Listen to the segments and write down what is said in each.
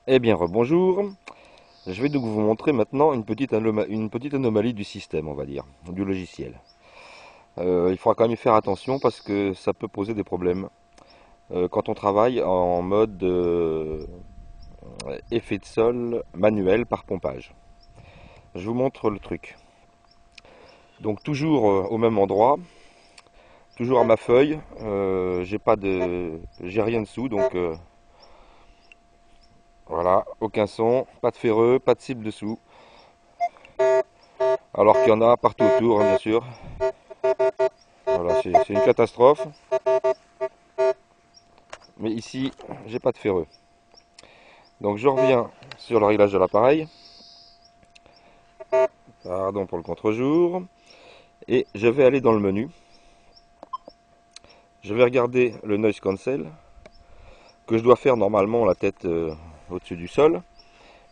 Eh bien, rebonjour. Je vais donc vous montrer maintenant une petite anomalie du système, on va dire, du logiciel. Il faudra quand même y faire attention parce que ça peut poser des problèmes quand on travaille en mode effet de sol manuel par pompage. Je vous montre le truc. Donc toujours au même endroit, toujours à ma feuille. J'ai rien dessous, donc voilà, aucun son, pas de ferreux, pas de cible dessous. Alors qu'il y en a partout autour, hein, bien sûr. Voilà, c'est une catastrophe. Mais ici, j'ai pas de ferreux. Donc je reviens sur le réglage de l'appareil. Pardon pour le contre-jour. Et je vais aller dans le menu. Je vais regarder le noise cancel, que je dois faire normalement la tête au-dessus du sol.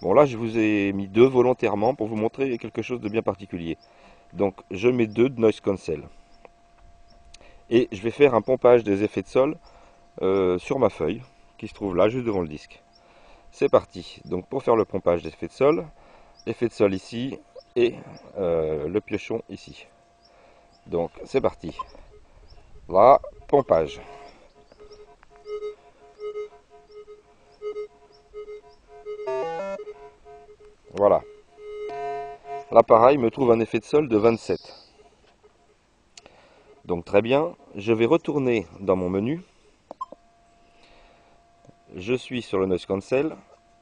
Bon là, je vous ai mis deux volontairement pour vous montrer quelque chose de bien particulier. Donc je mets deux de noise cancel. Et je vais faire un pompage des effets de sol sur ma feuille, qui se trouve là, juste devant le disque. C'est parti. Donc pour faire le pompage des effet de sol ici et le piochon ici. Donc c'est parti. Là, pompage. Voilà. L'appareil me trouve un effet de sol de 27. Donc très bien. Je vais retourner dans mon menu. Je suis sur le noise cancel.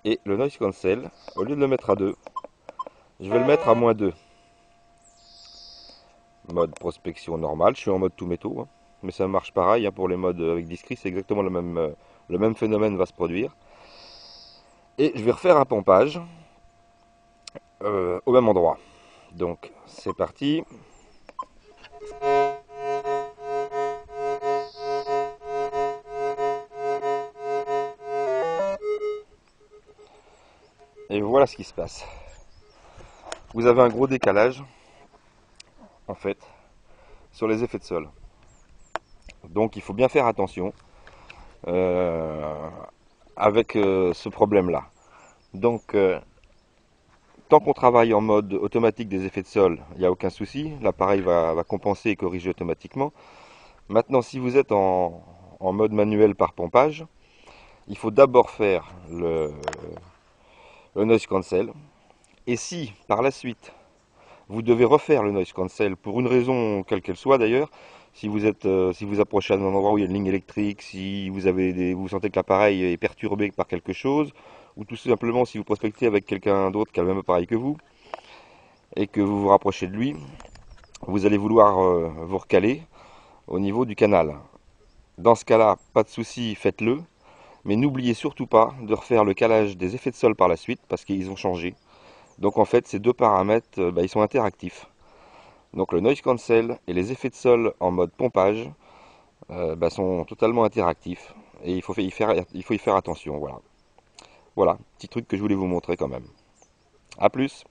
Et le noise cancel, au lieu de le mettre à 2, je vais le mettre à -2. Mode prospection normal. Je suis en mode tout métaux. Hein. Mais ça marche pareil hein, pour les modes avec discrete. C'est exactement le même phénomène va se produire. Et je vais refaire un pompage au même endroit. Donc c'est parti. Et voilà ce qui se passe. Vous avez un gros décalage, en fait, sur les effets de sol. Donc il faut bien faire attention euh, avec ce problème-là. Donc tant qu'on travaille en mode automatique des effets de sol, il n'y a aucun souci. L'appareil va compenser et corriger automatiquement. Maintenant, si vous êtes en mode manuel par pompage, il faut d'abord faire le noise cancel. Et si, par la suite, vous devez refaire le noise cancel pour une raison quelle qu'elle soit d'ailleurs, si vous approchez d'un endroit où il y a une ligne électrique, si vous sentez que l'appareil est perturbé par quelque chose, ou tout simplement si vous prospectez avec quelqu'un d'autre qui a le même appareil que vous, et que vous vous rapprochez de lui, vous allez vouloir vous recaler au niveau du canal. Dans ce cas-là, pas de souci, faites-le, mais n'oubliez surtout pas de refaire le calage des effets de sol par la suite, parce qu'ils ont changé. Donc en fait, ces deux paramètres, ils sont interactifs. Donc le noise cancel et les effets de sol en mode pompage sont totalement interactifs. Et il faut y faire attention. Voilà. Voilà, petit truc que je voulais vous montrer quand même. A plus!